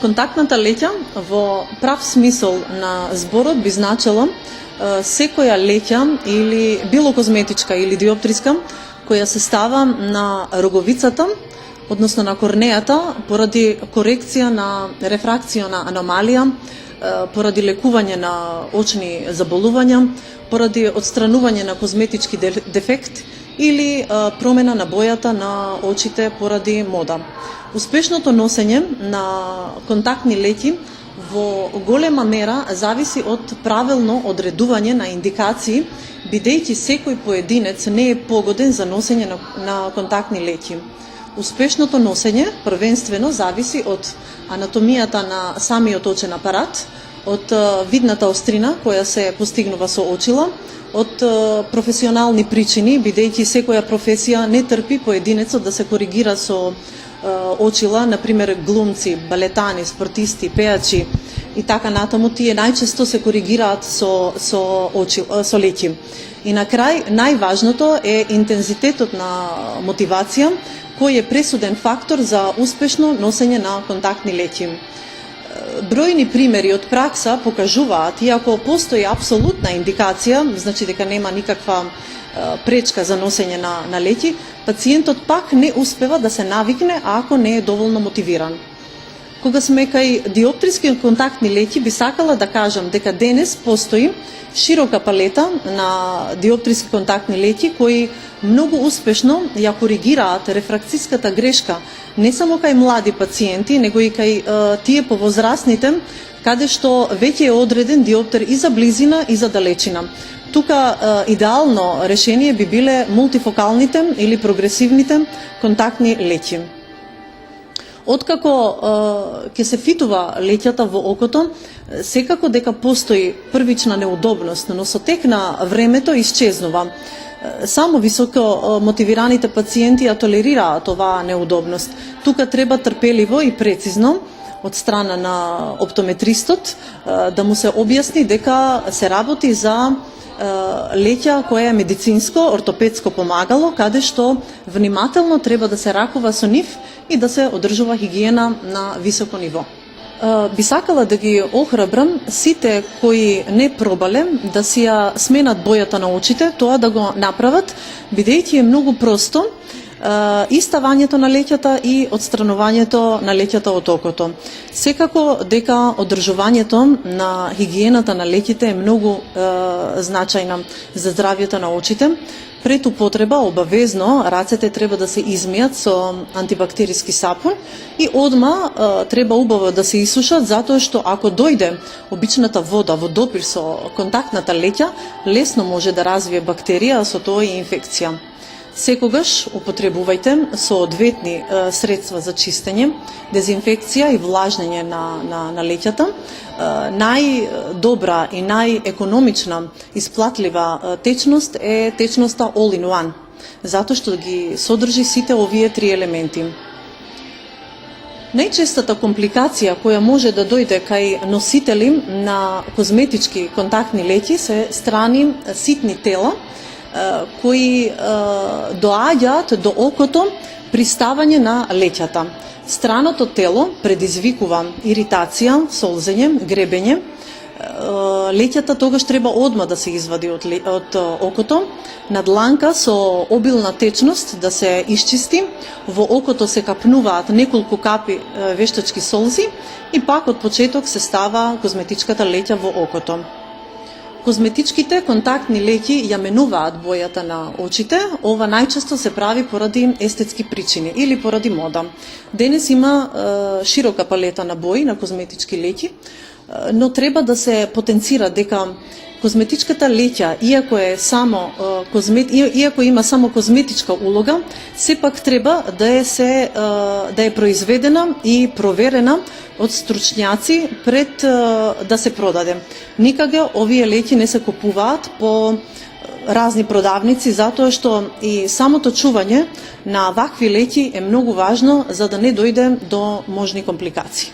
Контактната леќа во прав смисол на зборот би значило секоја леќа или било козметичка или диоптриска која се става на роговицата, односно на корнејата, поради корекција на рефракциона аномалија, поради лекување на очни заболувања, поради отстранување на козметички дефект или промена на бојата на очите поради мода. Успешното носење на контактни леќи во голема мера зависи од правилно одредување на индикации, бидејќи секој поединец не е погоден за носење на контактни леќи. Успешното носење првенствено зависи од анатомијата на самиот очен апарат, од видната острина која се постигнува со очила, од професионални причини, бидејќи секоја професија не трпи поединецот да се коригира со очила, например глумци, балетани, спортисти, пејачи и така натаму, тие најчесто се коригираат со леќи. И на крај, најважното е интензитетот на мотивација, кој е пресуден фактор за успешно носење на контактни леќи. Бројни примери од пракса покажуваат, иако постои апсолутна индикација, значи дека нема никаква пречка за носење на леќи, пациентот пак не успева да се навикне ако не е доволно мотивиран. Кога сме кај диоптриски контактни леќи, би сакала да кажам дека денес постои широка палета на диоптриски контактни леќи кои многу успешно ја коригираат рефракцијската грешка не само кај млади пациенти, него и кај тие повозрасните, каде што веќе е одреден диоптер и за близина и за далечина. Тука идеално решение би биле мултифокалните или прогресивните контактни леќи. Откако ќе се фитува леќата во окото, секако дека постои првична неудобност, но со тек на времето исчезнува. Само високо мотивираните пациенти ја толерираат оваа неудобност. Тука треба трпеливо и прецизно од страна на оптометристот да му се објасни дека се работи за леќа која е медицинско, ортопедско помагало, каде што внимателно треба да се ракува со нив и да се одржува хигиена на високо ниво. Би сакала да ги охрабрам сите кои не пробале да си ја сменат бојата на очите, тоа да го направат, бидејќи е многу просто и ставањето на леќата и отстранувањето на леќата од окото. Секако дека одржувањето на хигиената на леќите е многу значајна за здравјето на очите. Пред употреба обавезно рацете треба да се измијат со антибактериски сапун и одма треба убаво да се исушат, затоа што ако дојде обичната вода во допир со контактната леќа, лесно може да развие бактерија, а со тоа и инфекција. Секогаш употребувајте соодветни средства за чистење, дезинфекција и влажнење на леќата. Најдобра и најекономична исплатлива течност е течноста All in One, затоа што ги содржи сите овие три елементи. Најчестата компликација која може да дојде кај носители на козметички контактни леќи се страни ситни тела, кои доаѓаат до окото при ставање на леќата. Страното тело предизвикува иритација, солзење, гребење. Леќата тогаш треба одма да се извади од окото, на дланка со обилна течност да се исчисти, во окото се капнуваат неколку капи вештачки солзи и пак од почеток се става козметичката леќа во окото. Козметичките контактни леќи ја менуваат бојата на очите. Ова најчесто се прави поради естетски причини или поради мода. Денес има широка палета на бои на козметички леќи, но треба да се потенцира дека козметичката леќа, иако има само козметичка улога, сепак треба да е произведена и проверена од стручњаци пред да се продаде. Никаде овие леќи не се купуваат по разни продавници, затоа што и самото чување на вакви леќи е многу важно за да не дојде до можни компликации.